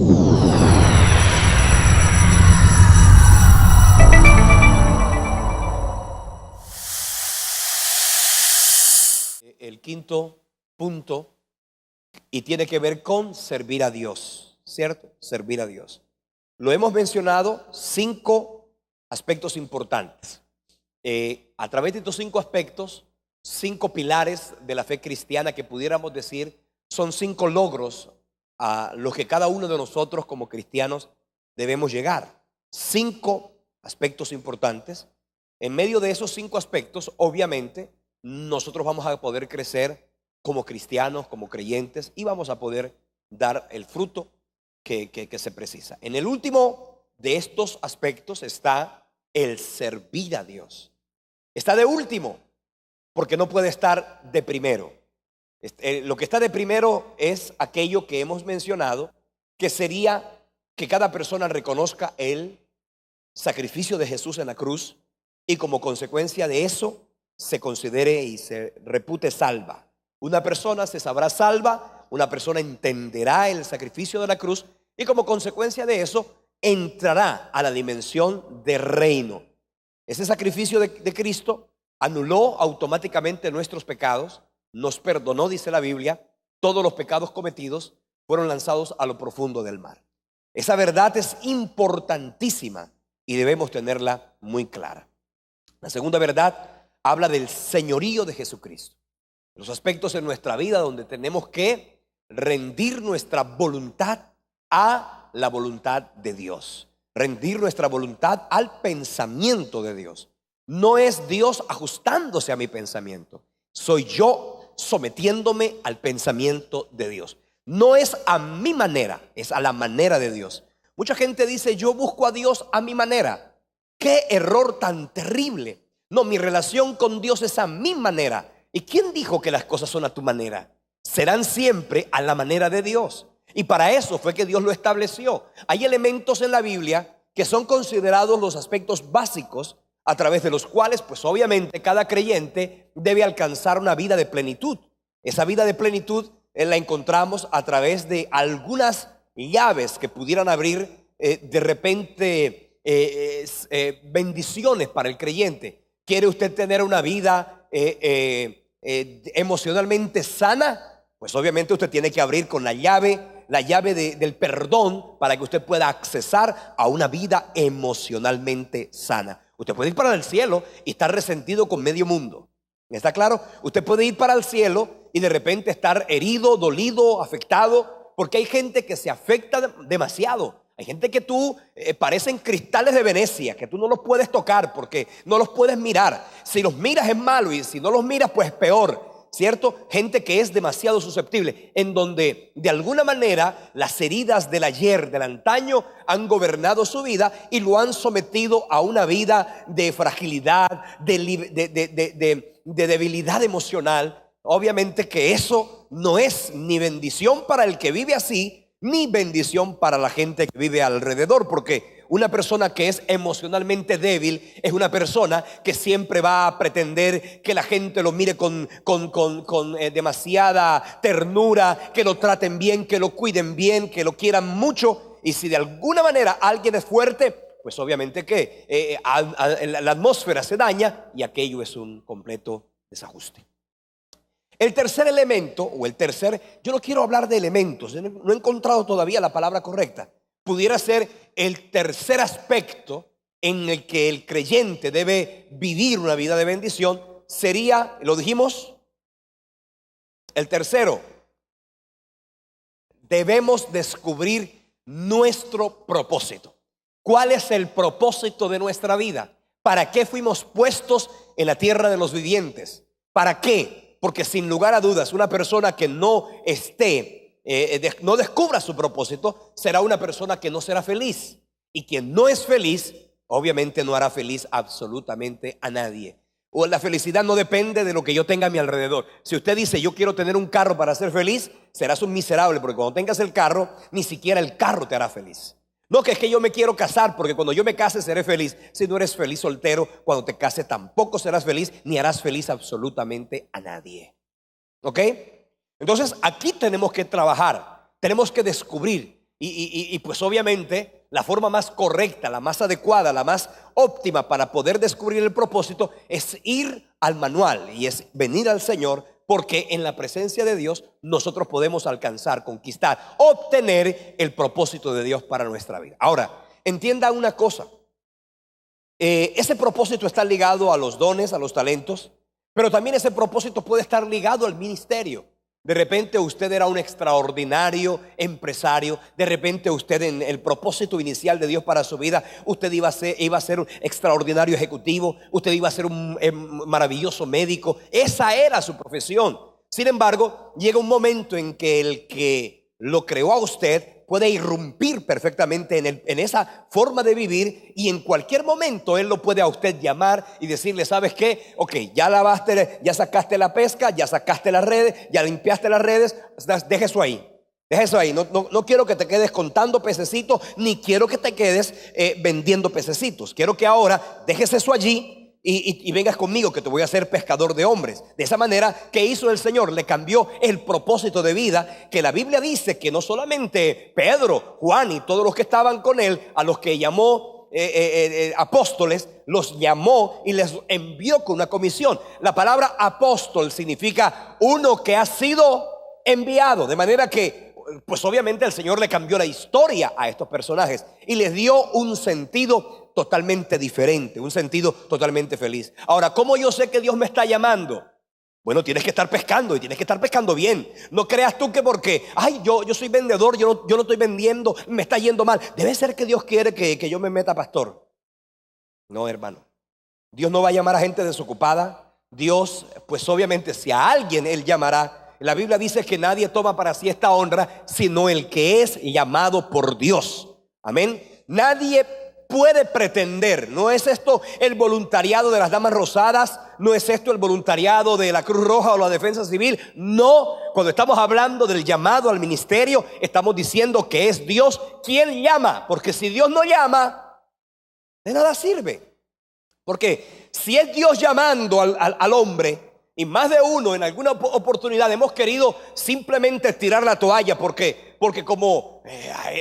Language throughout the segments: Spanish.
El quinto punto, y tiene que ver con servir a Dios, ¿cierto? Servir a Dios. Lo hemos mencionado, 5 aspectos importantes. A través de estos 5 aspectos, 5 pilares de la fe cristiana que pudiéramos decir son 5 logros a los que cada uno de nosotros como cristianos debemos llegar. 5 aspectos importantes. En medio de esos 5 aspectos, obviamente, nosotros vamos a poder crecer como cristianos, como creyentes, y vamos a poder dar el fruto que se precisa. En el último de estos aspectos está el servir a Dios. Está de último, porque no puede estar de primero. Lo que está de primero es aquello que hemos mencionado, que sería que cada persona reconozca el sacrificio de Jesús en la cruz y como consecuencia de eso se considere y se repute salva. Una persona se sabrá salva, una persona entenderá el sacrificio de la cruz y como consecuencia de eso entrará a la dimensión de reino. Ese sacrificio de Cristo anuló automáticamente nuestros pecados, nos perdonó, dice la Biblia, todos los pecados cometidos fueron lanzados a lo profundo del mar. Esa verdad es importantísima y debemos tenerla muy clara. La segunda verdad habla del señorío de Jesucristo. Los aspectos en nuestra vida donde tenemos que rendir nuestra voluntad a la voluntad de Dios. Rendir nuestra voluntad al pensamiento de Dios. No es Dios ajustándose a mi pensamiento. Soy yo sometiéndome al pensamiento de Dios. No es a mi manera, es a la manera de Dios. Mucha gente dice, yo busco a Dios a mi manera. ¡Qué error tan terrible! No, mi relación con Dios es a mi manera. ¿Y quién dijo que las cosas son a tu manera? Serán siempre a la manera de Dios. Y para eso fue que Dios lo estableció. Hay elementos en la Biblia que son considerados los aspectos básicos a través de los cuales, pues obviamente, cada creyente debe alcanzar una vida de plenitud. Esa vida de plenitud la encontramos a través de algunas llaves que pudieran abrir de repente bendiciones para el creyente. ¿Quiere usted tener una vida emocionalmente sana? Pues obviamente usted tiene que abrir con la llave del perdón para que usted pueda accesar a una vida emocionalmente sana. Usted puede ir para el cielo y estar resentido con medio mundo. ¿Está claro? Usted puede ir para el cielo y de repente estar herido, dolido, afectado, porque hay gente que se afecta demasiado. Hay gente que tú parecen cristales de Venecia, que tú no los puedes tocar porque no los puedes mirar. Si los miras es malo y si no los miras pues es peor. ¿Cierto? Gente que es demasiado susceptible, en donde de alguna manera las heridas del ayer, del antaño, han gobernado su vida y lo han sometido a una vida de fragilidad, de debilidad emocional. Obviamente que eso no es ni bendición para el que vive así, ni bendición para la gente que vive alrededor, porque una persona que es emocionalmente débil es una persona que siempre va a pretender que la gente lo mire con demasiada ternura, que lo traten bien, que lo cuiden bien, que lo quieran mucho. Y si de alguna manera alguien es fuerte, pues obviamente que la atmósfera se daña y aquello es un completo desajuste. El tercer elemento, yo no quiero hablar de elementos, no he encontrado todavía la palabra correcta. Pudiera ser el tercer aspecto en el que el creyente debe vivir una vida de bendición. Sería, lo dijimos, el tercero. Debemos descubrir nuestro propósito. ¿Cuál es el propósito de nuestra vida? ¿Para qué fuimos puestos en la tierra de los vivientes? ¿Para qué? Porque sin lugar a dudas, una persona que no no descubra su propósito, será una persona que no será feliz. Y quien no es feliz, obviamente no hará feliz absolutamente a nadie. O la felicidad no depende de lo que yo tenga a mi alrededor. Si usted dice, yo quiero tener un carro para ser feliz, serás un miserable, porque cuando tengas el carro, ni siquiera el carro te hará feliz. No, que es que yo me quiero casar porque cuando yo me case seré feliz. Si no eres feliz soltero, cuando te cases tampoco serás feliz, ni harás feliz absolutamente a nadie. ¿Ok? Entonces aquí tenemos que trabajar, tenemos que descubrir pues obviamente la forma más correcta, la más adecuada, la más óptima para poder descubrir el propósito es ir al manual y es venir al Señor, porque en la presencia de Dios nosotros podemos alcanzar, conquistar, obtener el propósito de Dios para nuestra vida. Ahora, entienda una cosa, ese propósito está ligado a los dones, a los talentos, pero también ese propósito puede estar ligado al ministerio. De repente usted era un extraordinario empresario. De repente usted, en el propósito inicial de Dios para su vida, usted iba a ser un extraordinario ejecutivo. Usted iba a ser un maravilloso médico. Esa era su profesión. Sin embargo, llega un momento en que el que lo creó a usted puede irrumpir perfectamente en esa forma de vivir, y en cualquier momento Él lo puede a usted llamar y decirle: ¿sabes qué? Ok, ya lavaste, ya sacaste la pesca, ya sacaste las redes, ya limpiaste las redes, deja eso ahí. Deja eso ahí. No quiero que te quedes contando pececitos, ni quiero que te quedes vendiendo pececitos. Quiero que ahora dejes eso allí y vengas conmigo, que te voy a hacer pescador de hombres. De esa manera, ¿qué hizo el Señor? Le cambió el propósito de vida, que la Biblia dice que no solamente Pedro, Juan y todos los que estaban con él, a los que llamó apóstoles, los llamó y les envió con una comisión. La palabra apóstol significa uno que ha sido enviado, de manera que pues obviamente el Señor le cambió la historia a estos personajes y les dio un sentido totalmente diferente, un sentido totalmente feliz. Ahora, ¿cómo yo sé que Dios me está llamando? Bueno, tienes que estar pescando, y tienes que estar pescando bien. No creas tú que porque yo soy vendedor, yo no estoy vendiendo, me está yendo mal. Debe ser que Dios quiere que yo me meta pastor. No, hermano. Dios no va a llamar a gente desocupada. Dios, pues obviamente, si a alguien Él llamará. La Biblia dice que nadie toma para sí esta honra sino el que es llamado por Dios. Amén. Nadie puede pretender. No es esto el voluntariado de las Damas Rosadas, no es esto el voluntariado de la Cruz Roja o la Defensa Civil. No, cuando estamos hablando del llamado al ministerio, estamos diciendo que es Dios quien llama. Porque si Dios no llama, de nada sirve. Porque si es Dios llamando al hombre, y más de uno en alguna oportunidad hemos querido simplemente tirar la toalla, porque como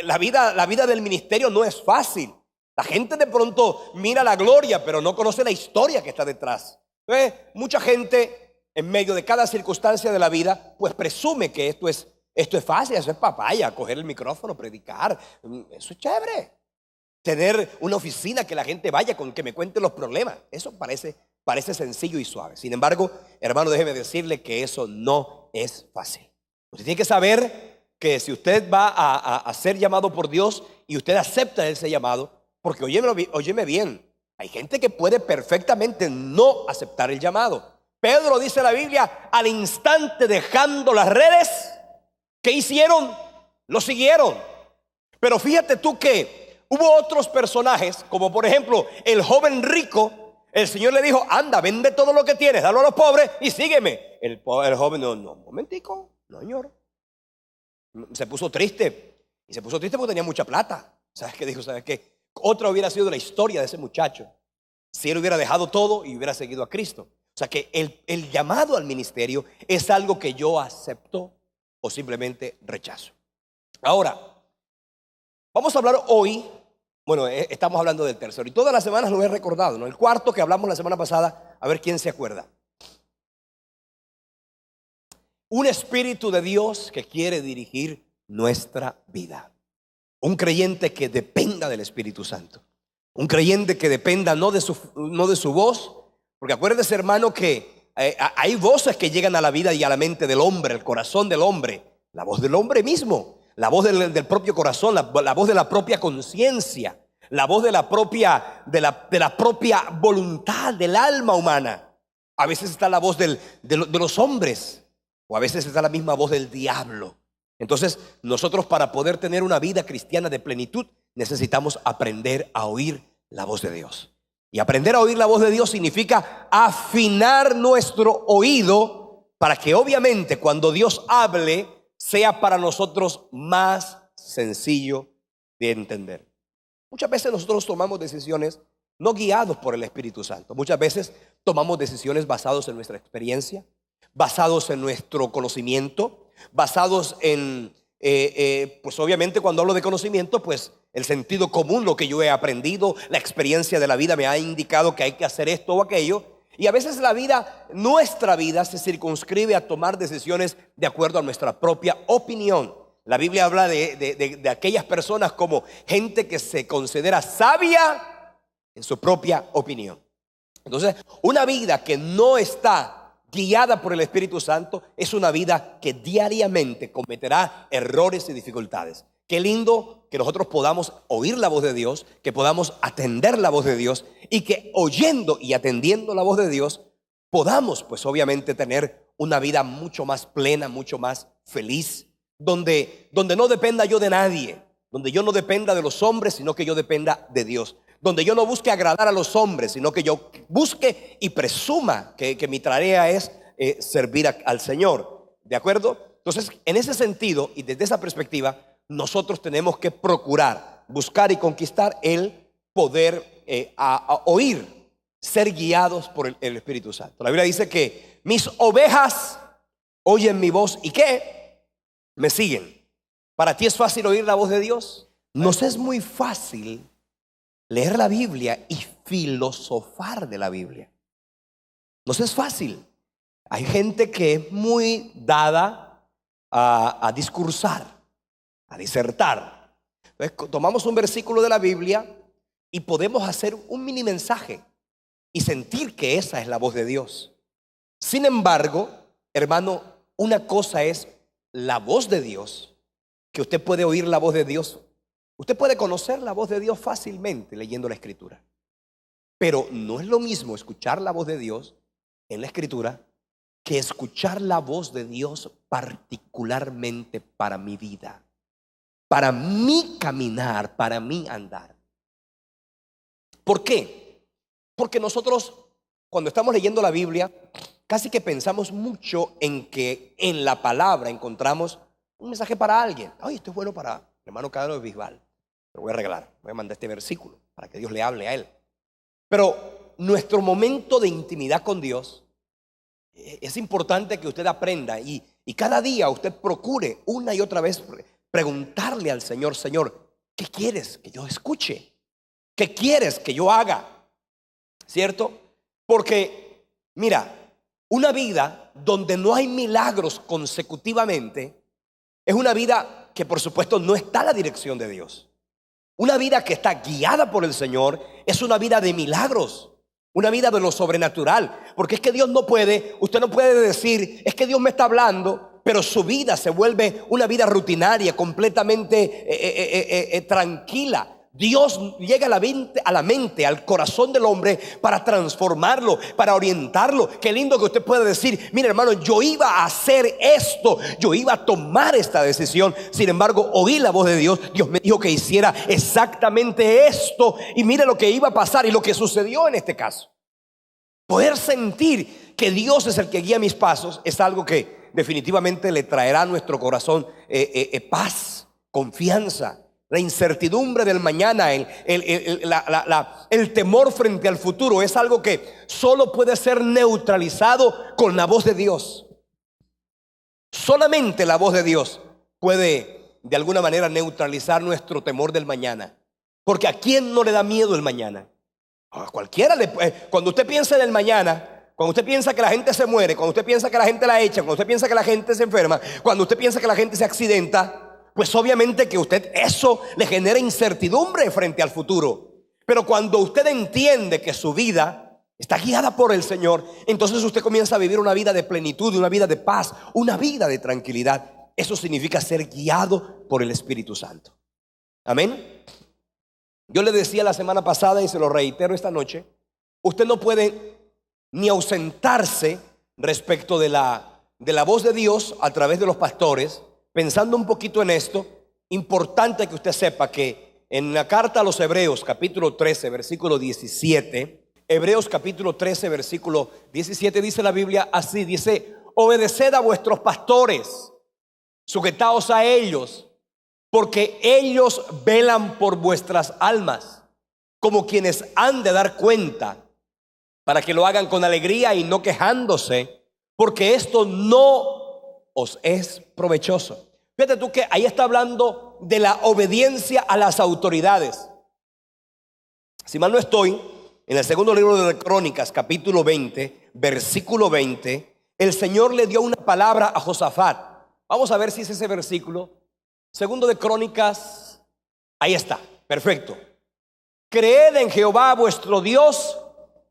la vida del ministerio no es fácil. La gente de pronto mira la gloria, pero no conoce la historia que está detrás. Entonces, mucha gente en medio de cada circunstancia de la vida pues presume que esto es fácil, eso es papaya, coger el micrófono, predicar, eso es chévere. Tener una oficina que la gente vaya, con que me cuente los problemas, eso parece sencillo y suave. Sin embargo, hermano, déjeme decirle que eso no es fácil. Usted tiene que saber que si usted va a ser llamado por Dios y usted acepta ese llamado, porque óyeme bien, hay gente que puede perfectamente no aceptar el llamado. Pedro, dice la Biblia, al instante dejando las redes, ¿qué hicieron? Lo siguieron. Pero fíjate tú que hubo otros personajes, como por ejemplo el joven rico. El Señor le dijo: anda, vende todo lo que tienes, dalo a los pobres y sígueme. El joven, no, un momentico, no, señor. Se puso triste. Y se puso triste porque tenía mucha plata. ¿Sabes qué dijo? ¿Sabes qué? Otra hubiera sido la historia de ese muchacho si él hubiera dejado todo y hubiera seguido a Cristo. O sea que el llamado al ministerio es algo que yo acepto o simplemente rechazo. Ahora, vamos a hablar hoy. Bueno, estamos hablando del tercero y todas las semanas lo he recordado, ¿no? El cuarto que hablamos la semana pasada, a ver quién se acuerda. Un espíritu de Dios que quiere dirigir nuestra vida. Un creyente que dependa del Espíritu Santo. Un creyente que dependa no de su voz, porque acuérdese, hermano, que hay voces que llegan a la vida y a la mente del hombre, el corazón del hombre, la voz del hombre mismo. La voz del propio corazón, la voz de la propia conciencia, la voz de la propia voluntad del alma humana. A veces está la voz de los hombres, o a veces está la misma voz del diablo. Entonces, nosotros, para poder tener una vida cristiana de plenitud, necesitamos aprender a oír la voz de Dios. Y aprender a oír la voz de Dios significa afinar nuestro oído para que obviamente cuando Dios hable sea para nosotros más sencillo de entender. Muchas veces nosotros tomamos decisiones no guiados por el Espíritu Santo. Muchas veces tomamos decisiones basados en nuestra experiencia, basados en nuestro conocimiento, basados en pues obviamente cuando hablo de conocimiento, pues el sentido común, lo que yo he aprendido, la experiencia de la vida me ha indicado que hay que hacer esto o aquello. Y a veces la vida, nuestra vida, se circunscribe a tomar decisiones de acuerdo a nuestra propia opinión. La Biblia habla de aquellas personas como gente que se considera sabia en su propia opinión. Entonces, una vida que no está guiada por el Espíritu Santo es una vida que diariamente cometerá errores y dificultades. Qué lindo que nosotros podamos oír la voz de Dios, que podamos atender la voz de Dios y que oyendo y atendiendo la voz de Dios podamos pues obviamente tener una vida mucho más plena, mucho más feliz, donde no dependa yo de nadie, donde yo no dependa de los hombres, sino que yo dependa de Dios, donde yo no busque agradar a los hombres, sino que yo busque y presuma que mi tarea es servir al Señor. ¿De acuerdo? Entonces, en ese sentido y desde esa perspectiva, nosotros tenemos que procurar, buscar y conquistar el poder a oír, ser guiados por el Espíritu Santo. La Biblia dice que mis ovejas oyen mi voz y ¿qué? Me siguen. ¿Para ti es fácil oír la voz de Dios? Nos es muy fácil leer la Biblia y filosofar de la Biblia. Nos es fácil. Hay gente que es muy dada a discursar, a disertar. Entonces, tomamos un versículo de la Biblia y podemos hacer un mini mensaje y sentir que esa es la voz de Dios. Sin embargo, hermano, una cosa es la voz de Dios, que usted puede oír la voz de Dios. Usted puede conocer la voz de Dios fácilmente leyendo la Escritura. Pero no es lo mismo escuchar la voz de Dios en la Escritura que escuchar la voz de Dios particularmente para mi vida, para mi caminar, para mi andar. ¿Por qué? Porque nosotros cuando estamos leyendo la Biblia casi que pensamos mucho en que en la palabra encontramos un mensaje para alguien. Ay, esto es bueno para el hermano Cadeno de Bisbal. Lo voy a regalar, voy a mandar este versículo para que Dios le hable a él. Pero nuestro momento de intimidad con Dios es importante que usted aprenda y cada día usted procure una y otra vez preguntarle al Señor: Señor, ¿qué quieres que yo escuche? ¿Qué quieres que yo haga? ¿Cierto? Porque, mira, una vida donde no hay milagros consecutivamente es una vida que por supuesto no está a la dirección de Dios. Una vida que está guiada por el Señor es una vida de milagros, una vida de lo sobrenatural. Porque es que Dios no puede, usted no puede decir, es que Dios me está hablando, pero su vida se vuelve una vida rutinaria, completamente tranquila. Dios llega a la mente, al corazón del hombre para transformarlo, para orientarlo. Qué lindo que usted pueda decir: mire, hermano, yo iba a hacer esto, yo iba a tomar esta decisión. Sin embargo, oí la voz de Dios. Dios me dijo que hiciera exactamente esto y mire lo que iba a pasar y lo que sucedió en este caso. Poder sentir que Dios es el que guía mis pasos es algo que definitivamente le traerá a nuestro corazón paz, confianza. La incertidumbre del mañana, el temor frente al futuro es algo que solo puede ser neutralizado con la voz de Dios. Solamente la voz de Dios puede de alguna manera neutralizar nuestro temor del mañana. Porque ¿a quién no le da miedo el mañana? A cualquiera. Cuando usted piensa en el mañana, cuando usted piensa que la gente se muere, cuando usted piensa que la gente la echa, cuando usted piensa que la gente se enferma, cuando usted piensa que la gente se accidenta, pues obviamente que usted eso le genera incertidumbre frente al futuro. Pero cuando usted entiende que su vida está guiada por el Señor, entonces usted comienza a vivir una vida de plenitud, una vida de paz, una vida de tranquilidad. Eso significa ser guiado por el Espíritu Santo. Amén. Yo le decía la semana pasada y se lo reitero esta noche: usted no puede ni ausentarse respecto de la voz de Dios a través de los pastores. Pensando un poquito en esto, importante que usted sepa que en la carta a los Hebreos, capítulo 13, versículo 17, Hebreos capítulo 13, versículo 17, dice la Biblia así, dice: obedeced a vuestros pastores, sujetaos a ellos, porque ellos velan por vuestras almas, como quienes han de dar cuenta, para que lo hagan con alegría y no quejándose, porque esto no os es provechoso. Fíjate tú que ahí está hablando de la obediencia a las autoridades. Si mal no estoy, en el segundo libro de Crónicas, capítulo 20, versículo 20, el Señor le dio una palabra a Josafat. Vamos a ver si es ese versículo. Segundo de Crónicas, ahí está, perfecto. Creed en Jehová vuestro Dios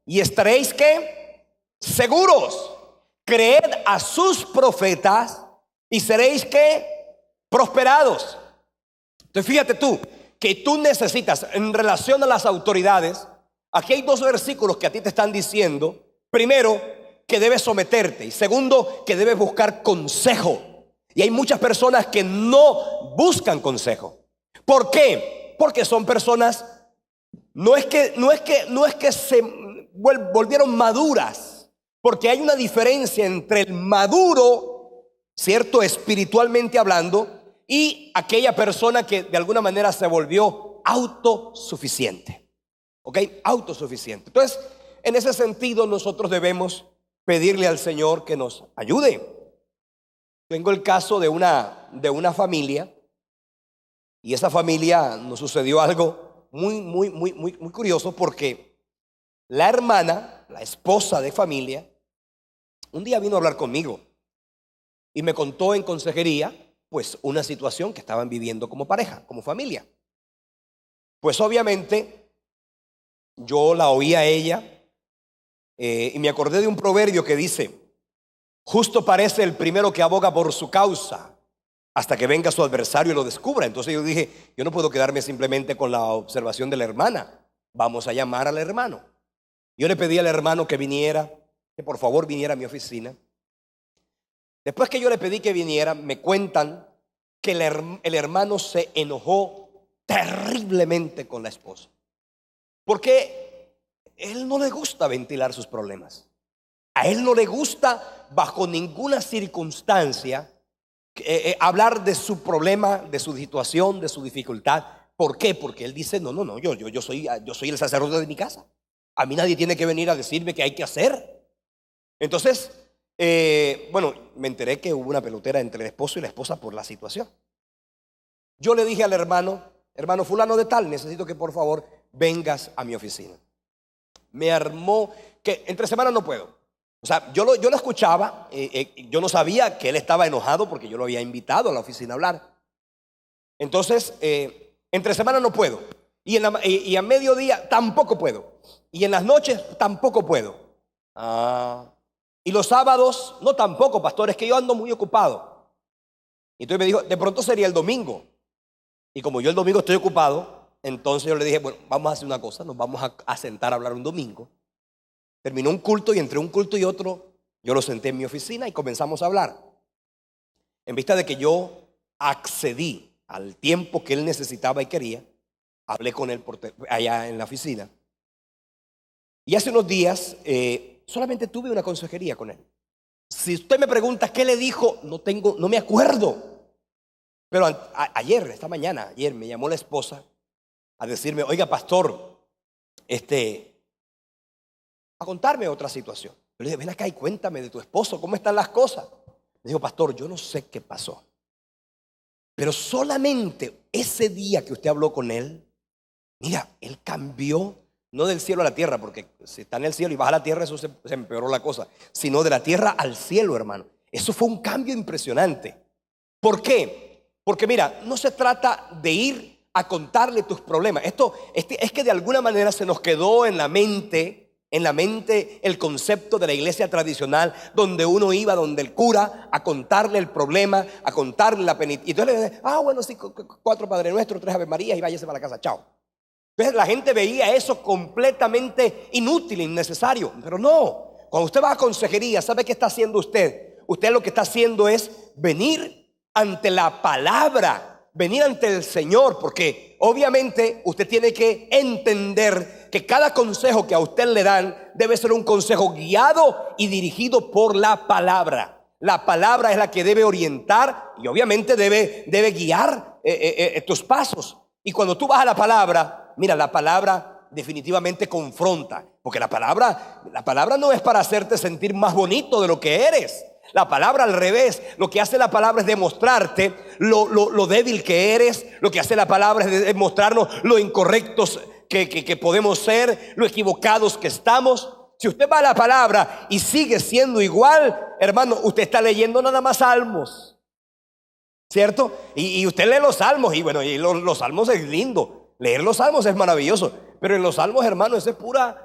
y estaréis ¿qué? Seguros. Creed a sus profetas y seréis ¿qué? Prosperados. Entonces fíjate tú, que tú necesitas en relación a las autoridades. Aquí hay dos versículos que a ti te están diciendo. Primero, que debes someterte. Y segundo, que debes buscar consejo. Y hay muchas personas que no buscan consejo. ¿Por qué? Porque son personas, no es que se volvieron maduras. Porque hay una diferencia entre el maduro, ¿cierto? Espiritualmente hablando, y aquella persona que de alguna manera se volvió autosuficiente. ¿Ok? Autosuficiente. Entonces, en ese sentido, nosotros debemos pedirle al Señor que nos ayude. Tengo el caso de una familia, y esa familia nos sucedió algo muy curioso, porque la hermana, la esposa de familia, un día vino a hablar conmigo y me contó en consejería pues una situación que estaban viviendo como pareja, como familia. Pues obviamente yo la oí a ella y me acordé de un proverbio que dice: justo parece el primero que aboga por su causa hasta que venga su adversario y lo descubra. Entonces yo dije, yo no puedo quedarme simplemente con la observación de la hermana, vamos a llamar al hermano. Yo le pedí al hermano que viniera, que por favor viniera a mi oficina. Después que yo le pedí que viniera, me cuentan que el hermano se enojó terriblemente con la esposa, porque él no le gusta ventilar sus problemas. A él no le gusta bajo ninguna circunstancia hablar de su problema, de su situación, de su dificultad. ¿Por qué? Porque él dice, no, yo soy el sacerdote de mi casa. A mí nadie tiene que venir a decirme qué hay que hacer. Entonces, bueno, me enteré que hubo una pelotera entre el esposo y la esposa por la situación. Yo le dije al hermano fulano de tal, necesito que por favor vengas a mi oficina. Me armó que entre semana no puedo. O sea, yo lo escuchaba, yo no sabía que él estaba enojado porque yo lo había invitado a la oficina a hablar. Entonces, entre semana no puedo. Y a mediodía tampoco puedo. Y en las noches tampoco puedo. Y los sábados, no tampoco, pastor, es que yo ando muy ocupado. Y entonces me dijo, de pronto sería el domingo. Y como yo el domingo estoy ocupado, entonces yo le dije, bueno, vamos a hacer una cosa, nos vamos a sentar a hablar un domingo. Terminó un culto y entre un culto y otro, yo lo senté en mi oficina y comenzamos a hablar. En vista de que yo accedí al tiempo que él necesitaba y quería, hablé con él allá en la oficina. Y hace unos días solamente tuve una consejería con él. Si usted me pregunta qué le dijo, no me acuerdo. Pero esta mañana me llamó la esposa a decirme, oiga pastor, a contarme otra situación. Yo le dije, ven acá y cuéntame de tu esposo, ¿cómo están las cosas? Me dijo, pastor, yo no sé qué pasó, pero solamente ese día que usted habló con él, mira, él cambió. No del cielo a la tierra, porque si está en el cielo y baja a la tierra, eso se empeoró la cosa, sino de la tierra al cielo, hermano. Eso fue un cambio impresionante. ¿Por qué? Porque mira, no se trata de ir a contarle tus problemas. Es que de alguna manera se nos quedó en la mente el concepto de la iglesia tradicional, donde uno iba donde el cura a contarle el problema, a contarle la penitencia. Y entonces le decía, bueno, sí, 4 Padre Nuestro, 3 Ave Marías y váyase para la casa, chao. Entonces la gente veía eso completamente inútil, innecesario. Pero no, cuando usted va a consejería, ¿sabe qué está haciendo usted? Usted lo que está haciendo es venir ante la palabra, venir ante el Señor, porque obviamente usted tiene que entender que cada consejo que a usted le dan debe ser un consejo guiado y dirigido por la palabra. La palabra es la que debe orientar y obviamente debe guiar tus pasos. Y cuando tú vas a la palabra, mira, la palabra definitivamente confronta, porque la palabra no es para hacerte sentir más bonito de lo que eres. La palabra al revés, lo que hace la palabra es demostrarte lo débil que eres. Lo que hace la palabra es demostrarnos lo incorrectos que podemos ser, lo equivocados que estamos. Si usted va a la palabra y sigue siendo igual, hermano, usted está leyendo nada más salmos, ¿cierto? Y usted lee los salmos, y bueno, y los salmos es lindo. Leer los salmos es maravilloso, pero en los salmos, hermano, eso es pura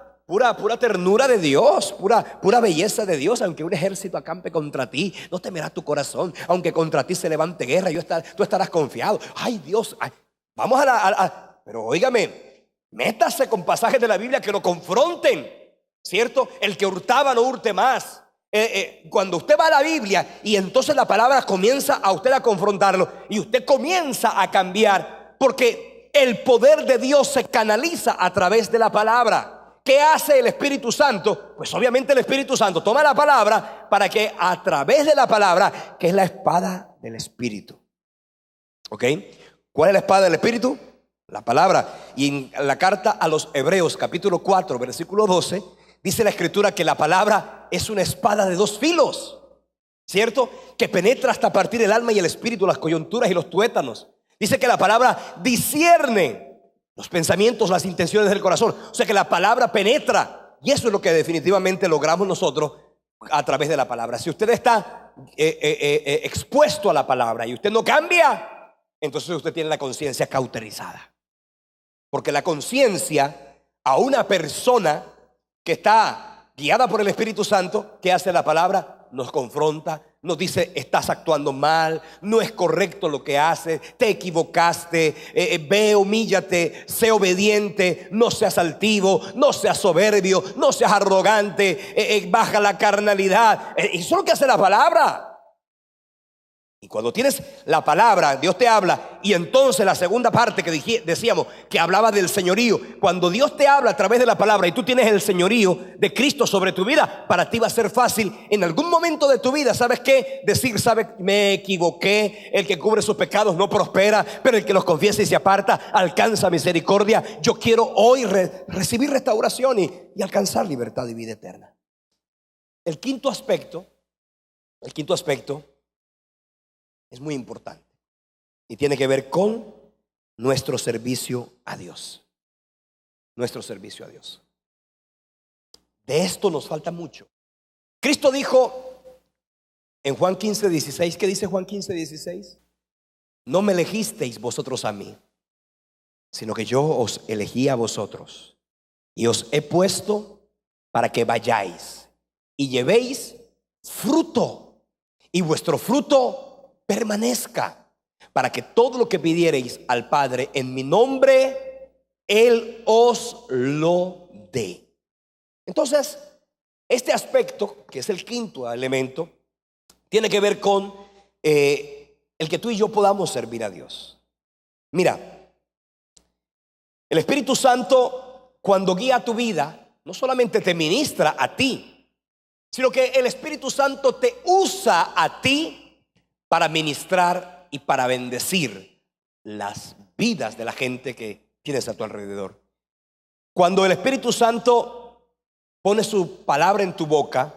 ternura de Dios, pura belleza de Dios. Aunque un ejército acampe contra ti, no temerá tu corazón. Aunque contra ti se levante guerra, tú estarás confiado. Ay, Dios, ay, vamos pero óigame, métase con pasajes de la Biblia que lo confronten, ¿cierto? El que hurtaba no hurte más. Cuando usted va a la Biblia y entonces la palabra comienza a usted a confrontarlo, y usted comienza a cambiar, porque el poder de Dios se canaliza a través de la palabra. ¿Qué hace el Espíritu Santo? Pues obviamente el Espíritu Santo toma la palabra para que a través de la palabra, que es la espada del Espíritu. ¿Ok? ¿Cuál es la espada del Espíritu? La palabra. Y en la carta a los Hebreos, capítulo 4, versículo 12, dice la Escritura que la palabra es una espada de dos filos, ¿cierto? Que penetra hasta partir el alma y el espíritu, las coyunturas y los tuétanos. Dice que la palabra discierne los pensamientos, las intenciones del corazón. O sea que la palabra penetra, y eso es lo que definitivamente logramos nosotros a través de la palabra. Si usted está expuesto a la palabra y usted no cambia, entonces usted tiene la conciencia cauterizada. Porque la conciencia a una persona que está guiada por el Espíritu Santo, ¿qué hace la palabra? Nos confronta, nos dice: estás actuando mal, no es correcto lo que haces, te equivocaste, ve, humíllate, sé obediente, no seas altivo, no seas soberbio, no seas arrogante, baja la carnalidad. Eso es lo que hace la palabra. Y cuando tienes la palabra, Dios te habla. Y entonces la segunda parte que decíamos, que hablaba del señorío. Cuando Dios te habla a través de la palabra y tú tienes el señorío de Cristo sobre tu vida, para ti va a ser fácil en algún momento de tu vida, ¿sabes qué? Decir: ¿sabes? Me equivoqué. El que cubre sus pecados no prospera, pero el que los confiesa y se aparta alcanza misericordia. Yo quiero hoy recibir restauración y alcanzar libertad y vida eterna. El quinto aspecto es muy importante y tiene que ver con nuestro servicio a Dios. Nuestro servicio a Dios. De esto nos falta mucho. Cristo dijo en Juan 15:16, ¿qué dice Juan 15:16? No me elegisteis vosotros a mí, sino que yo os elegí a vosotros y os he puesto para que vayáis y llevéis fruto, y vuestro fruto permanezca, para que todo lo que pidiereis al Padre en mi nombre, Él os lo dé. Entonces, este aspecto, que es el quinto elemento, tiene que ver con el que tú y yo podamos servir a Dios. Mira, el Espíritu Santo, cuando guía tu vida, no solamente te ministra a ti, sino que el Espíritu Santo te usa a ti para ministrar y para bendecir las vidas de la gente que tienes a tu alrededor. Cuando el Espíritu Santo pone su palabra en tu boca,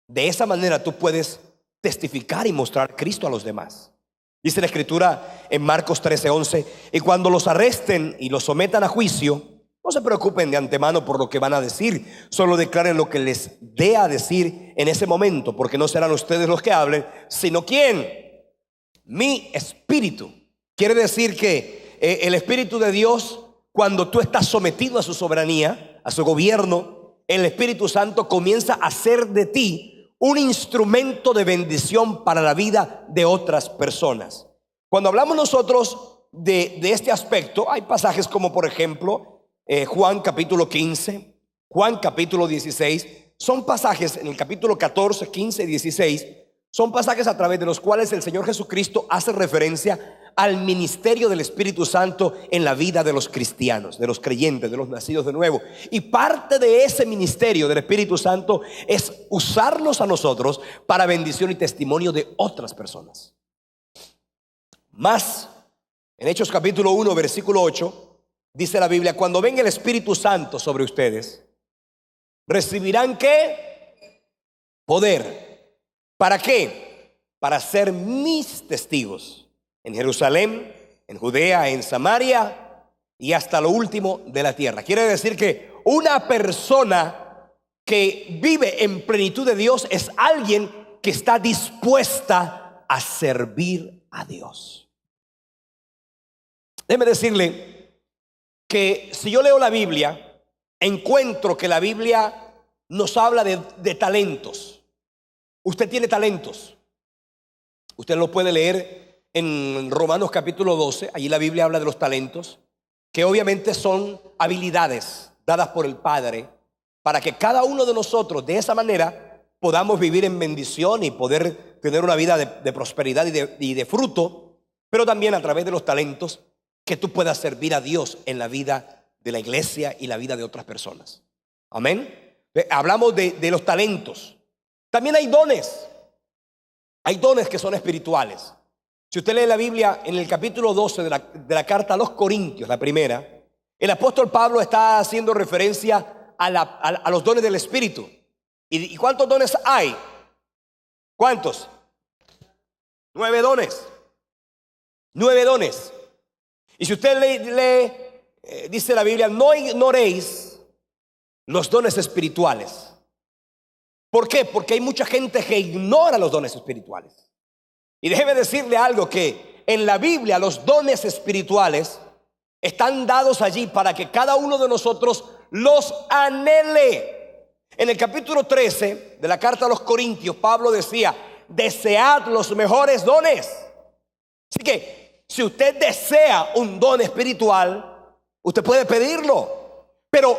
de esa manera tú puedes testificar y mostrar a Cristo a los demás. Dice la Escritura en Marcos 13:11: y cuando los arresten y los sometan a juicio, no se preocupen de antemano por lo que van a decir, solo declaren lo que les dé a decir en ese momento, porque no serán ustedes los que hablen, sino ¿quién? Mi Espíritu. Quiere decir que el Espíritu de Dios, cuando tú estás sometido a su soberanía, a su gobierno, el Espíritu Santo comienza a hacer de ti un instrumento de bendición para la vida de otras personas. Cuando hablamos nosotros de este aspecto, hay pasajes como por ejemplo Juan capítulo 15, Juan capítulo 16. Son pasajes en el capítulo 14, 15 y 16. Son pasajes a través de los cuales el Señor Jesucristo hace referencia al ministerio del Espíritu Santo en la vida de los cristianos, de los creyentes, de los nacidos de nuevo. Y parte de ese ministerio del Espíritu Santo es usarnos a nosotros para bendición y testimonio de otras personas. Más, en Hechos capítulo 1, versículo 8, dice la Biblia: cuando venga el Espíritu Santo sobre ustedes, recibirán ¿qué? Poder. ¿Para qué? Para ser mis testigos en Jerusalén, en Judea, en Samaria y hasta lo último de la tierra. Quiere decir que una persona que vive en plenitud de Dios es alguien que está dispuesta a servir a Dios. Déjeme decirle que si yo leo la Biblia, encuentro que la Biblia nos habla de talentos. Usted tiene talentos. Usted lo puede leer en Romanos capítulo 12. Allí la Biblia habla de los talentos, que obviamente son habilidades dadas por el Padre para que cada uno de nosotros de esa manera podamos vivir en bendición y poder tener una vida de prosperidad y de fruto, pero también a través de los talentos que tú puedas servir a Dios en la vida de la iglesia y la vida de otras personas. Amén. Hablamos de los talentos. También hay dones. Hay dones que son espirituales. Si usted lee la Biblia en el capítulo 12 de la carta a los Corintios, la primera, el apóstol Pablo está haciendo referencia a los dones del Espíritu. ¿Y cuántos dones hay? ¿Cuántos? 9 dones. 9 dones. Y si usted lee, dice la Biblia, no ignoréis los dones espirituales. ¿Por qué? Porque hay mucha gente que ignora los dones espirituales. Y déjeme decirle algo, que en la Biblia los dones espirituales están dados allí para que cada uno de nosotros los anhele. En el capítulo 13 de la carta a los Corintios, Pablo decía, desead los mejores dones. Así que si usted desea un don espiritual, usted puede pedirlo. Pero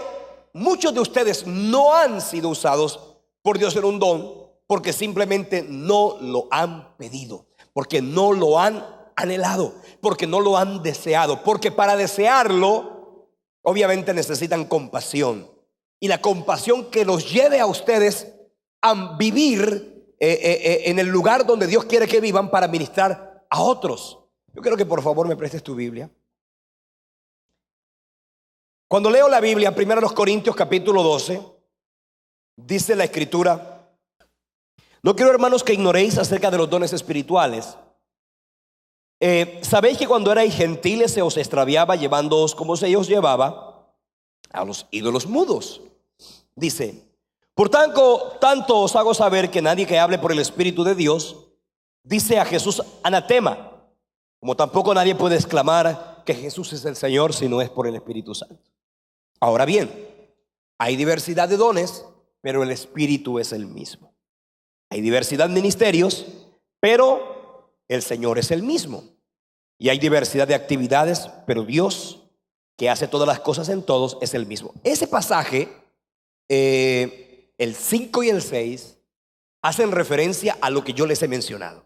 muchos de ustedes no han sido usados por Dios en un don porque simplemente no lo han pedido, porque no lo han anhelado, porque no lo han deseado, porque para desearlo obviamente necesitan compasión, y la compasión que los lleve a ustedes a vivir en el lugar donde Dios quiere que vivan para ministrar a otros. Yo quiero que por favor me prestes tu Biblia. Cuando leo la Biblia, 1 Corintios capítulo 12, dice la Escritura: no quiero, hermanos, que ignoréis acerca de los dones espirituales. Sabéis que cuando erais gentiles se os extraviaba llevándoos como se os llevaba a los ídolos mudos. Dice: por tanto os hago saber que nadie que hable por el Espíritu de Dios dice a Jesús anatema, como tampoco nadie puede exclamar que Jesús es el Señor si no es por el Espíritu Santo. Ahora bien, hay diversidad de dones, pero el Espíritu es el mismo. Hay diversidad de ministerios, pero el Señor es el mismo. Y hay diversidad de actividades, pero Dios, que hace todas las cosas en todos, es el mismo. Ese pasaje, el 5 y el 6, hacen referencia a lo que yo les he mencionado.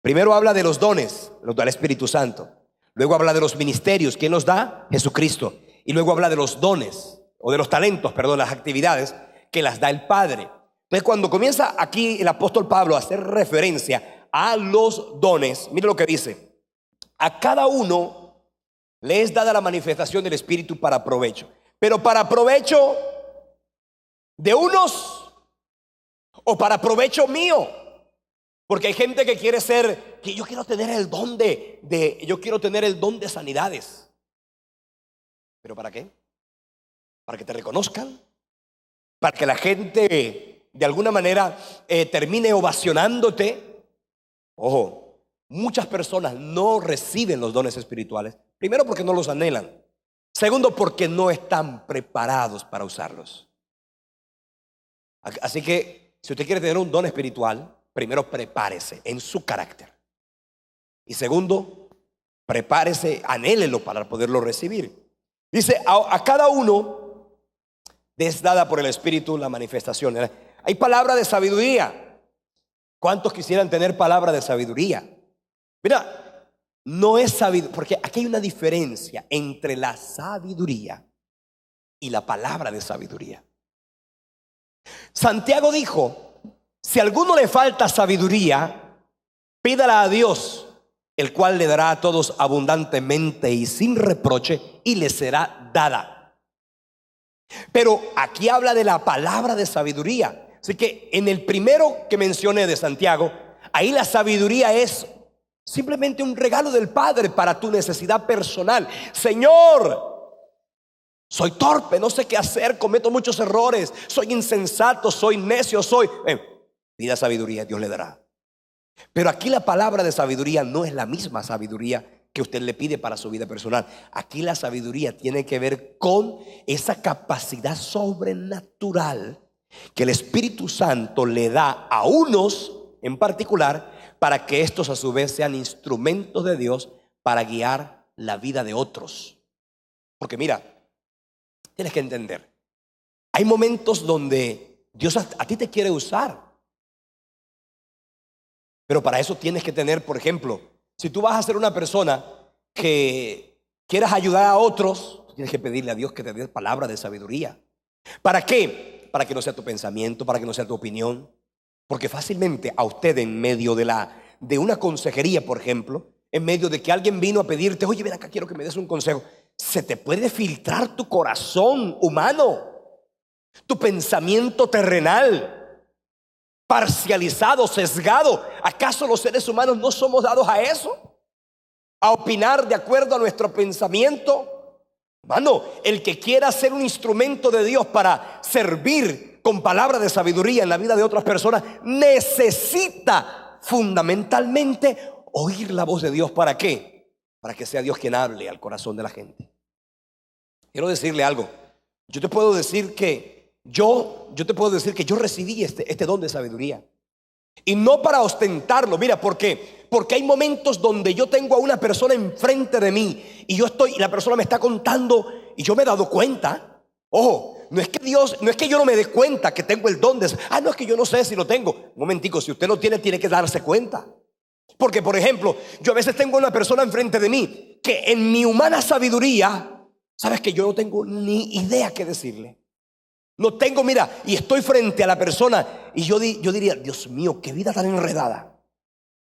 Primero habla de los dones, los da el Espíritu Santo. Luego habla de los ministerios, ¿quién los da? Jesucristo. Y luego habla de los dones, o de los talentos, perdón, las actividades que las da el Padre. Entonces, cuando comienza aquí el apóstol Pablo a hacer referencia a los dones, mire lo que dice: a cada uno le es dada la manifestación del Espíritu para provecho, pero para provecho de unos o para provecho mío. Porque hay gente que quiere ser, que yo quiero tener el don yo quiero tener el don de sanidades. ¿Pero para qué? ¿Para que te reconozcan? ¿Para que la gente de alguna manera termine ovacionándote? Ojo, muchas personas no reciben los dones espirituales. Primero, porque no los anhelan. Segundo, porque no están preparados para usarlos. Así que si usted quiere tener un don espiritual, primero prepárese en su carácter. Y segundo, prepárese, anhélelo para poderlo recibir. Dice: a cada uno es dada por el Espíritu la manifestación. Hay palabra de sabiduría. ¿Cuántos quisieran tener palabra de sabiduría? Mira, no es sabiduría, porque aquí hay una diferencia entre la sabiduría y la palabra de sabiduría. Santiago dijo: si a alguno le falta sabiduría, pídala a Dios, el cual le dará a todos abundantemente y sin reproche, y le será dada. Pero aquí habla de la palabra de sabiduría. Así que en el primero que mencioné de Santiago, ahí la sabiduría es simplemente un regalo del Padre para tu necesidad personal. Señor, soy torpe, no sé qué hacer, cometo muchos errores, soy insensato, soy necio, pida sabiduría, Dios le dará. Pero aquí la palabra de sabiduría no es la misma sabiduría que usted le pide para su vida personal. Aquí la sabiduría tiene que ver con esa capacidad sobrenatural que el Espíritu Santo le da a unos en particular, para que estos a su vez sean instrumentos de Dios para guiar la vida de otros. Porque mira, tienes que entender, hay momentos donde Dios a ti te quiere usar, pero para eso tienes que tener, por ejemplo, si tú vas a ser una persona que quieras ayudar a otros, tienes que pedirle a Dios que te dé palabra de sabiduría. ¿Para qué? Para que no sea tu pensamiento, para que no sea tu opinión. Porque fácilmente a usted en medio de una consejería, por ejemplo, en medio de que alguien vino a pedirte, oye, ven acá, quiero que me des un consejo, se te puede filtrar tu corazón humano, tu pensamiento terrenal, parcializado, sesgado. ¿Acaso los seres humanos no somos dados a eso? A opinar de acuerdo a nuestro pensamiento. Hermano, el que quiera ser un instrumento de Dios para servir con palabra de sabiduría en la vida de otras personas, necesita fundamentalmente oír la voz de Dios. ¿Para qué? Para que sea Dios quien hable al corazón de la gente. Quiero decirle algo. Yo te puedo decir que yo recibí este don de sabiduría. Y no para ostentarlo. Mira, ¿por qué? Porque hay momentos donde yo tengo a una persona enfrente de mí y la persona me está contando y yo me he dado cuenta. Ojo, no es que yo no me dé cuenta que tengo el don de... no es que yo no sé si lo tengo. Un momentico, si usted lo tiene, tiene que darse cuenta. Porque, por ejemplo, yo a veces tengo a una persona enfrente de mí que en mi humana sabiduría, sabes que yo no tengo ni idea qué decirle. No tengo, mira, y estoy frente a la persona y yo diría, Dios mío, qué vida tan enredada,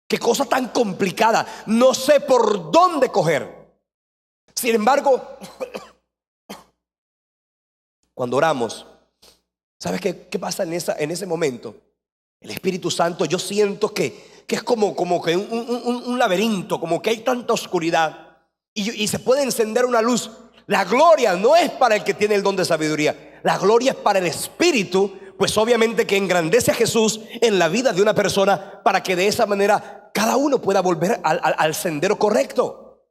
qué cosa tan complicada, no sé por dónde coger. Sin embargo, cuando oramos, ¿sabes qué pasa en ese momento? El Espíritu Santo, yo siento que es como que un laberinto, como que hay tanta oscuridad y se puede encender una luz. La gloria no es para el que tiene el don de sabiduría, la gloria es para el Espíritu, pues obviamente que engrandece a Jesús en la vida de una persona, para que de esa manera cada uno pueda volver al sendero correcto.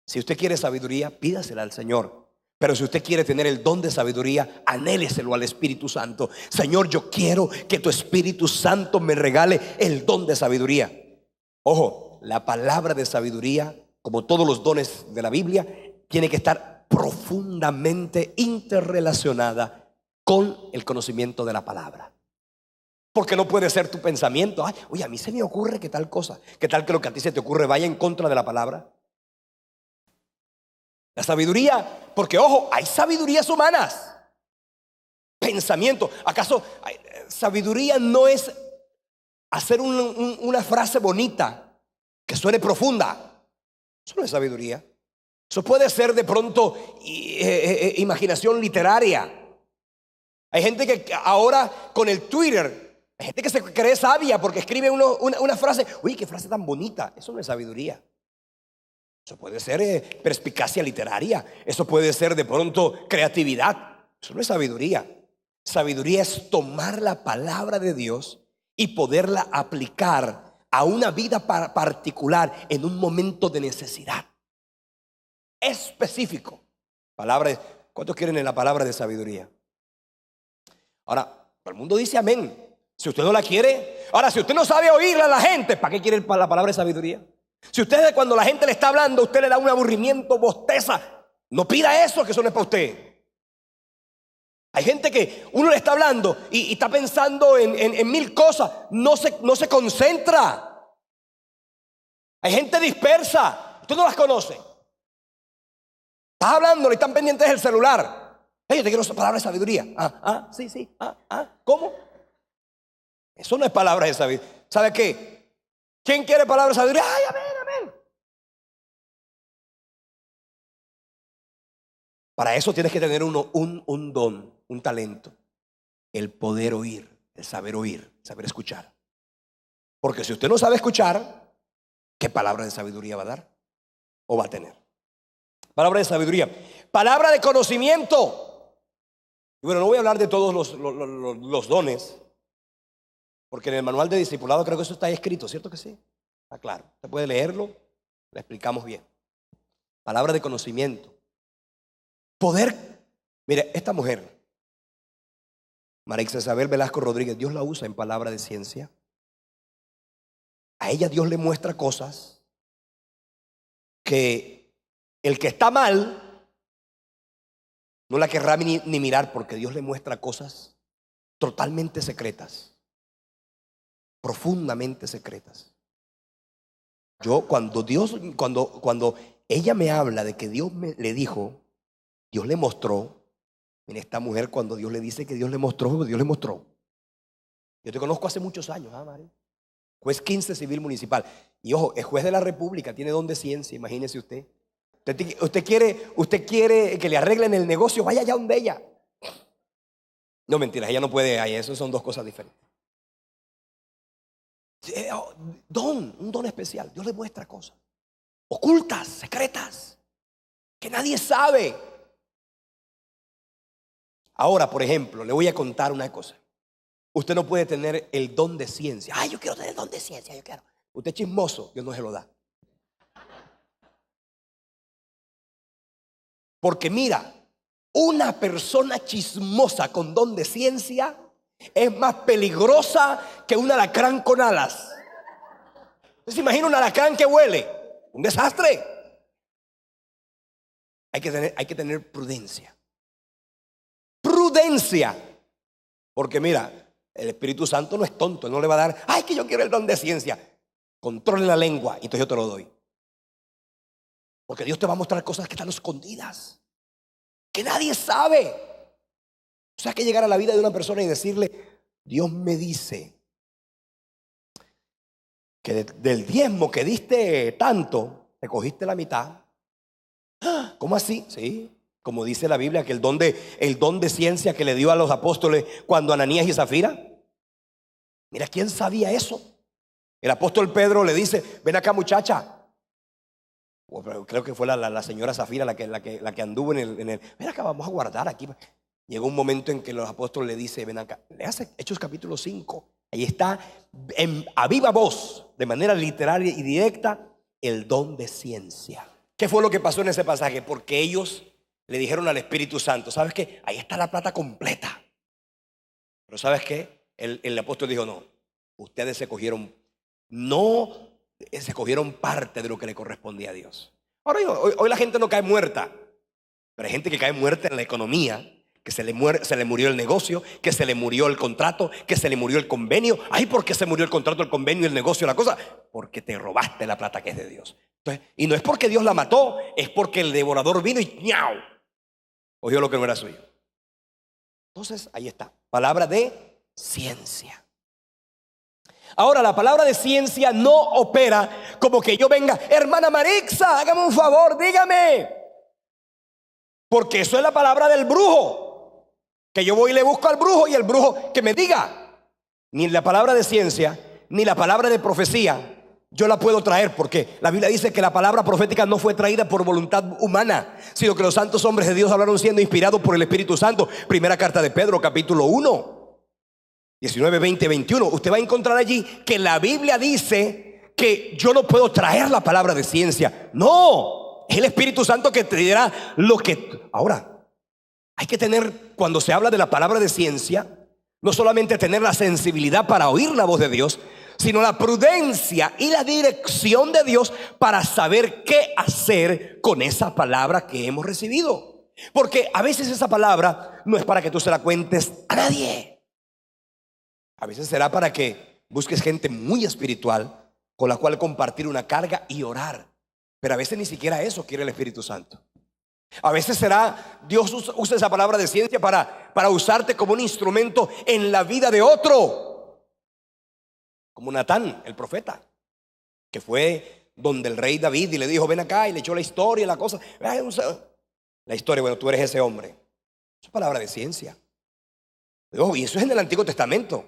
Si usted quiere sabiduría, pídasela al Señor. Pero si usted quiere tener el don de sabiduría, anhéleselo al Espíritu Santo. Señor, yo quiero que tu Espíritu Santo me regale el don de sabiduría. Ojo, la palabra de sabiduría, como todos los dones de la Biblia, tiene que estar profundamente interrelacionada con el conocimiento de la palabra. Porque no puede ser tu pensamiento, oye, a mí se me ocurre que tal cosa, que tal que lo que a ti se te ocurre vaya en contra de la palabra. La sabiduría, porque ojo, hay sabidurías humanas. Pensamiento. ¿Acaso sabiduría no es hacer una frase bonita que suene profunda? Eso no es sabiduría. Eso puede ser de pronto imaginación literaria. Hay gente que ahora con el Twitter, hay gente que se cree sabia porque escribe una frase. Uy, qué frase tan bonita. Eso no es sabiduría. Eso puede ser perspicacia literaria. Eso puede ser de pronto creatividad. Eso no es sabiduría. Sabiduría es tomar la palabra de Dios y poderla aplicar a una vida particular en un momento de necesidad específico. ¿Cuántos quieren en la palabra de sabiduría? Ahora, todo el mundo dice amén. Si usted no la quiere, ahora si usted no sabe oírla a la gente, ¿para qué quiere la palabra de sabiduría? Si usted cuando la gente le está hablando, usted le da un aburrimiento, bosteza, no pida eso, que eso no es para usted. Hay gente que uno le está hablando y está pensando en mil cosas, no se concentra. Hay gente dispersa, usted no las conoce. Estás hablando, le están pendientes del celular. Yo te quiero palabra de sabiduría. Sí. ¿Cómo? Eso no es palabra de sabiduría. ¿Sabe qué? ¿Quién quiere palabra de sabiduría? Amén. Para eso tienes que tener un don, un talento. el poder oír, el saber escuchar. Porque si usted no sabe escuchar, ¿qué palabra de sabiduría va a dar? ¿O va a tener? Palabra de sabiduría. Palabra de conocimiento. Y bueno, no voy a hablar de todos los dones, porque en el manual de discipulado creo que eso está escrito, ¿cierto que sí? Está claro. Usted puede leerlo, le explicamos bien. Palabra de conocimiento. Poder. Mire, esta mujer, María Isabel Velasco Rodríguez, Dios la usa en palabra de ciencia. A ella Dios le muestra cosas que el que está mal no la querrá ni mirar, porque Dios le muestra cosas totalmente secretas, profundamente secretas. Yo cuando ella me habla de que Dios le dijo, Dios le mostró. En esta mujer, cuando Dios le dice que Dios le mostró, Dios le mostró. Yo te conozco hace muchos años, María. Juez 15 civil municipal. Y ojo, es juez de la República, tiene don de ciencia, imagínese usted. Usted quiere que le arreglen el negocio, vaya allá donde ella. No, mentiras, ella no puede ahí, eso son dos cosas diferentes. Un don especial. Dios le muestra cosas ocultas, secretas, que nadie sabe. Ahora, por ejemplo, le voy a contar una cosa. Usted no puede tener el don de ciencia. Ay, yo quiero tener el don de ciencia, yo quiero. Usted es chismoso, Dios no se lo da. Porque mira, una persona chismosa con don de ciencia es más peligrosa que un alacrán con alas. ¿Usted se imagina un alacrán que huele? Un desastre. Hay que tener prudencia. Prudencia. Porque mira, el Espíritu Santo no es tonto, no le va a dar, ay, que yo quiero el don de ciencia. Controle la lengua y entonces yo te lo doy. Porque Dios te va a mostrar cosas que están escondidas, que nadie sabe. O sea, hay que llegar a la vida de una persona y decirle, Dios me dice que del diezmo que diste tanto, te cogiste la mitad. ¿Cómo así? Sí, como dice la Biblia, que el don de ciencia que le dio a los apóstoles cuando Ananías y Zafira. Mira, ¿quién sabía eso? El apóstol Pedro le dice, ven acá muchacha. Creo que fue la señora Zafira la que anduvo en el ven acá, vamos a guardar aquí. Llegó un momento en que los apóstoles le dicen, ven acá, le hace Hechos capítulo 5. Ahí está a viva voz, de manera literal y directa, el don de ciencia. ¿Qué fue lo que pasó en ese pasaje? Porque ellos le dijeron al Espíritu Santo, ¿sabes qué? Ahí está la plata completa. Pero ¿sabes qué? El apóstol dijo, no, ustedes se cogieron parte de lo que le correspondía a Dios. Ahora hoy la gente no cae muerta, pero hay gente que cae muerta en la economía, que se le murió el negocio, que se le murió el contrato, que se le murió el convenio. Ay, ¿por qué se murió el contrato, el convenio, el negocio, la cosa? Porque te robaste la plata que es de Dios. Entonces, y no es porque Dios la mató, es porque el devorador vino y ¡ñau! Cogió lo que no era suyo. Entonces, ahí está, palabra de ciencia. Ahora, la palabra de ciencia no opera como que yo venga, hermana Marixa, hágame un favor, dígame. Porque eso es la palabra del brujo. Que yo voy y le busco al brujo y el brujo que me diga. Ni la palabra de ciencia, ni la palabra de profecía, yo la puedo traer, porque la Biblia dice que la palabra profética no fue traída por voluntad humana, sino que los santos hombres de Dios hablaron siendo inspirados por el Espíritu Santo. Primera carta de Pedro, capítulo 1, 19, 20, 21. Usted va a encontrar allí que la Biblia dice que yo no puedo traer la palabra de ciencia. No, es el Espíritu Santo que te dirá lo que... Ahora, hay que tener, cuando se habla de la palabra de ciencia, no solamente tener la sensibilidad para oír la voz de Dios, sino la prudencia y la dirección de Dios para saber qué hacer con esa palabra que hemos recibido. Porque a veces esa palabra no es para que tú se la cuentes a nadie. A veces será para que busques gente muy espiritual con la cual compartir una carga y orar. Pero a veces ni siquiera eso quiere el Espíritu Santo. A veces será, Dios usa esa palabra de ciencia para usarte como un instrumento en la vida de otro. Como Natán, el profeta, que fue donde el rey David y le dijo, ven acá, y le echó la historia, la cosa. La historia, bueno, tú eres ese hombre. Es palabra de ciencia. Oh, y eso es en el Antiguo Testamento.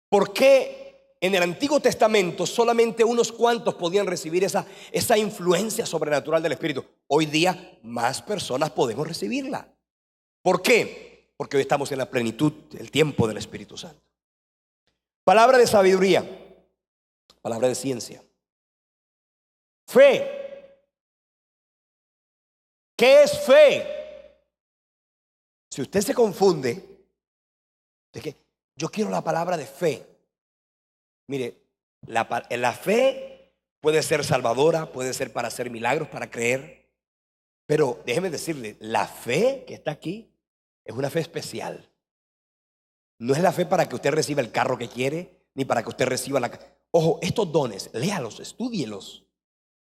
¿Por qué en el Antiguo Testamento solamente unos cuantos podían recibir esa influencia sobrenatural del Espíritu? Hoy día más personas podemos recibirla. ¿Por qué? Porque hoy estamos en la plenitud del tiempo del Espíritu Santo. Palabra de sabiduría, palabra de ciencia. Fe. ¿Qué es fe? Si usted se confunde de que yo quiero la palabra de fe. Mire, la fe puede ser salvadora, puede ser para hacer milagros, para creer. Pero déjeme decirle, la fe que está aquí es una fe especial. No es la fe para que usted reciba el carro que quiere, ni para que usted reciba la... Ojo, estos dones, léalos, estúdielos.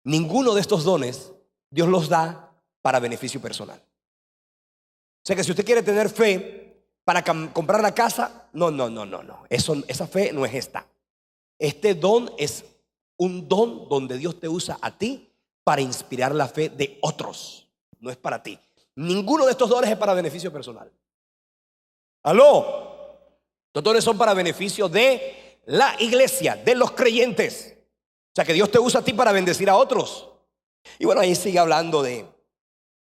Ninguno de estos dones Dios los da para beneficio personal. O sea que si usted quiere tener fe para comprar la casa, no. Esa fe no es esta. Este don es un don donde Dios te usa a ti para inspirar la fe de otros. No es para ti. Ninguno de estos dones es para beneficio personal. ¿Aló? Estos dones son para beneficio de la iglesia, de los creyentes. O sea que Dios te usa a ti para bendecir a otros. Y bueno, ahí sigue hablando de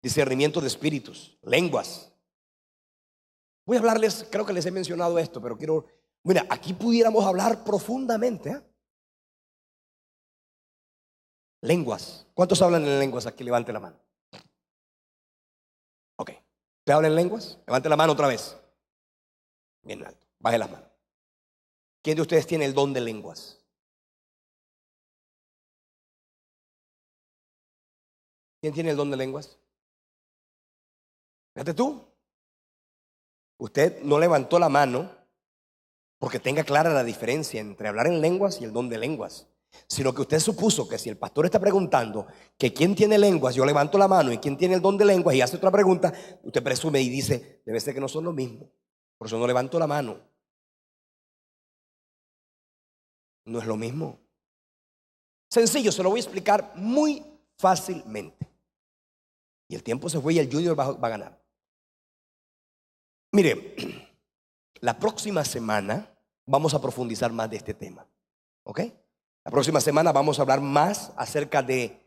discernimiento de espíritus, lenguas. Voy a hablarles, creo que les he mencionado esto, pero quiero, mira, aquí pudiéramos hablar profundamente, ¿eh? Lenguas. ¿Cuántos hablan en lenguas aquí? Levante la mano. Ok. ¿Usted habla en lenguas? Levante la mano otra vez. Bien alto. Baje las manos. ¿Quién de ustedes tiene el don de lenguas? ¿Quién tiene el don de lenguas? Fíjate tú. Usted no levantó la mano porque tenga clara la diferencia entre hablar en lenguas y el don de lenguas, sino que usted supuso que si el pastor está preguntando que quién tiene lenguas, yo levanto la mano, y quién tiene el don de lenguas y hace otra pregunta, usted presume y dice, debe ser que no son lo mismo. Por eso no levanto la mano. No es lo mismo. Sencillo, se lo voy a explicar muy fácilmente. Y el tiempo se fue y el Junior va a ganar. Mire, la próxima semana vamos a profundizar más de este tema. ¿Ok? La próxima semana vamos a hablar más acerca de,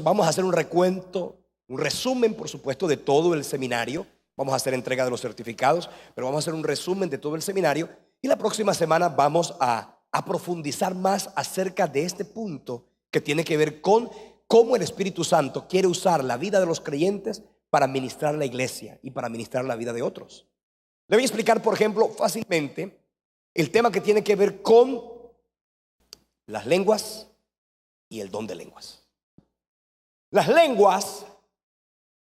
vamos a hacer un recuento, un resumen, por supuesto, de todo el seminario. Vamos a hacer entrega de los certificados, pero vamos a hacer un resumen de todo el seminario. Y la próxima semana vamos a profundizar más acerca de este punto que tiene que ver con cómo el Espíritu Santo quiere usar la vida de los creyentes para ministrar la iglesia y para ministrar la vida de otros. Le voy a explicar, por ejemplo, fácilmente el tema que tiene que ver con las lenguas y el don de lenguas. Las lenguas,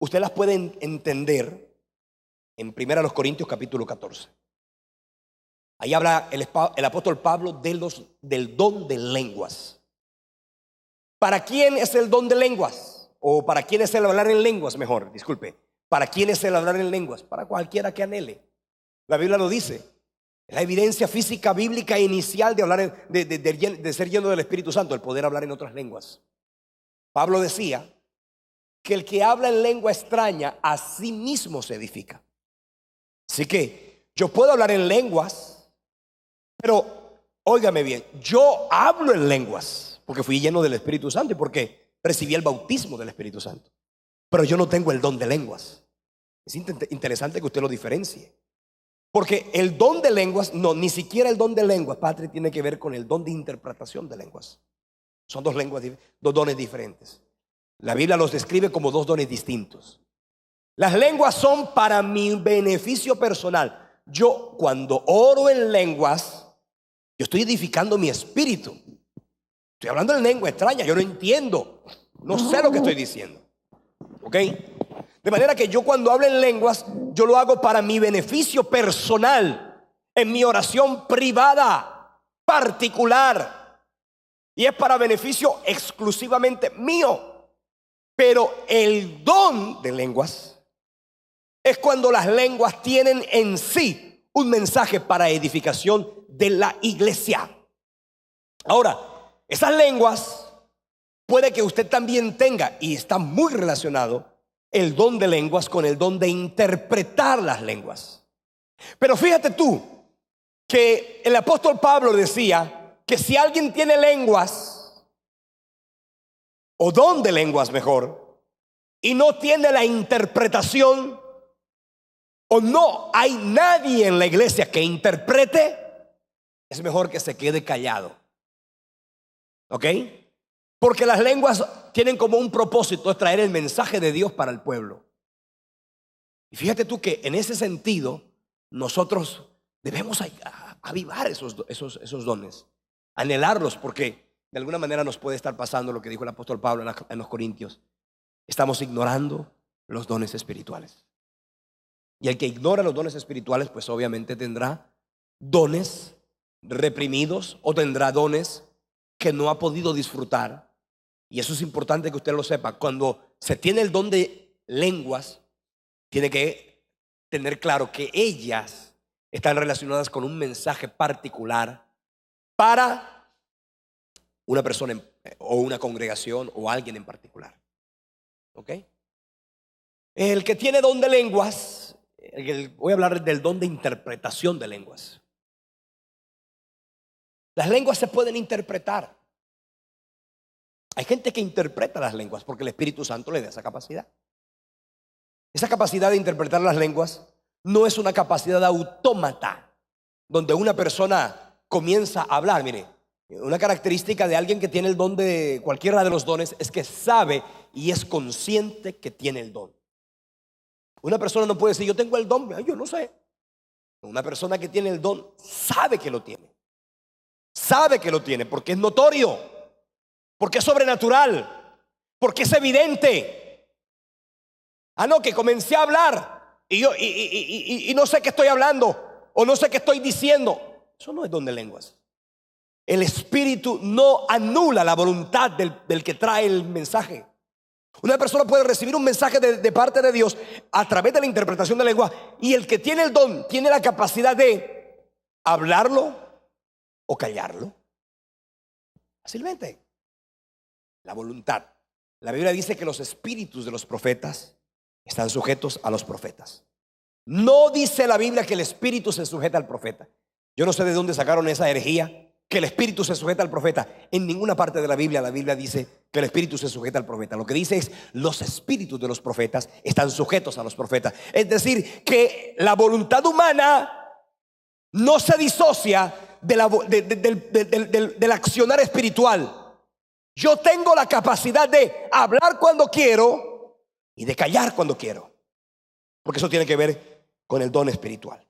usted las puede entender en 1 Corintios capítulo 14. Ahí habla el apóstol Pablo del don de lenguas. ¿Para quién es el don de lenguas? O ¿para quién es el hablar en lenguas? Mejor, disculpe. ¿Para quién es el hablar en lenguas? Para cualquiera que anhele. La Biblia lo dice. La evidencia física bíblica inicial de hablar de ser lleno del Espíritu Santo, el poder hablar en otras lenguas. Pablo decía que el que habla en lengua extraña a sí mismo se edifica. Así que yo puedo hablar en lenguas, pero óigame bien, yo hablo en lenguas porque fui lleno del Espíritu Santo y porque recibí el bautismo del Espíritu Santo. Pero yo no tengo el don de lenguas. Es interesante que usted lo diferencie. Porque el don de lenguas, no, ni siquiera el don de lenguas, Patri, tiene que ver con el don de interpretación de lenguas. Son dos dones diferentes. La Biblia los describe como dos dones distintos. Las lenguas son para mi beneficio personal. Yo cuando oro en lenguas, yo estoy edificando mi espíritu. Estoy hablando en lengua extraña, yo no entiendo, no sé lo que estoy diciendo. ¿Ok? De manera que yo cuando hablo en lenguas, yo lo hago para mi beneficio personal, en mi oración privada, particular. Y es para beneficio exclusivamente mío. Pero el don de lenguas es cuando las lenguas tienen en sí un mensaje para edificación de la iglesia. Ahora, esas lenguas puede que usted también tenga, y está muy relacionado, el don de lenguas con el don de interpretar las lenguas. Pero fíjate tú que el apóstol Pablo decía que si alguien tiene lenguas, o don de lenguas mejor, y no tiene la interpretación, o no hay nadie en la iglesia que interprete, es mejor que se quede callado. ¿Ok? Porque las lenguas tienen como un propósito, es traer el mensaje de Dios para el pueblo. Y fíjate tú que en ese sentido nosotros debemos avivar esos dones, anhelarlos, porque de alguna manera nos puede estar pasando lo que dijo el apóstol Pablo en los Corintios. Estamos ignorando los dones espirituales. Y el que ignora los dones espirituales, pues obviamente tendrá dones reprimidos o tendrá dones que no ha podido disfrutar. Y eso es importante que usted lo sepa. Cuando se tiene el don de lenguas, tiene que tener claro que ellas están relacionadas con un mensaje particular para una persona o una congregación o alguien en particular. ¿Ok? El que tiene don de lenguas, voy a hablar del don de interpretación de lenguas. Las lenguas se pueden interpretar. Hay gente que interpreta las lenguas porque el Espíritu Santo le da esa capacidad. Esa capacidad de interpretar las lenguas no es una capacidad autómata, donde una persona comienza a hablar. Mire, una característica de alguien que tiene el don de cualquiera de los dones es que sabe y es consciente que tiene el don. Una persona no puede decir, yo tengo el don, yo no sé. Una persona que tiene el don sabe que lo tiene. Sabe que lo tiene porque es notorio, porque es sobrenatural, porque es evidente. Ah, no, que comencé a hablar y no sé qué estoy hablando o no sé qué estoy diciendo. Eso no es don de lenguas. El Espíritu no anula la voluntad del que trae el mensaje. Una persona puede recibir un mensaje de parte de Dios a través de la interpretación de lengua, y el que tiene el don tiene la capacidad de hablarlo o callarlo. Fácilmente. La voluntad. La Biblia dice que los espíritus de los profetas están sujetos a los profetas. No dice la Biblia que el espíritu se sujeta al profeta. Yo no sé de dónde sacaron esa herejía, que el espíritu se sujeta al profeta. En ninguna parte de la Biblia dice que el espíritu se sujeta al profeta. Lo que dice es los espíritus de los profetas están sujetos a los profetas. Es decir, que la voluntad humana no se disocia del accionar espiritual. Yo tengo la capacidad de hablar cuando quiero y de callar cuando quiero, porque eso tiene que ver con el don espiritual.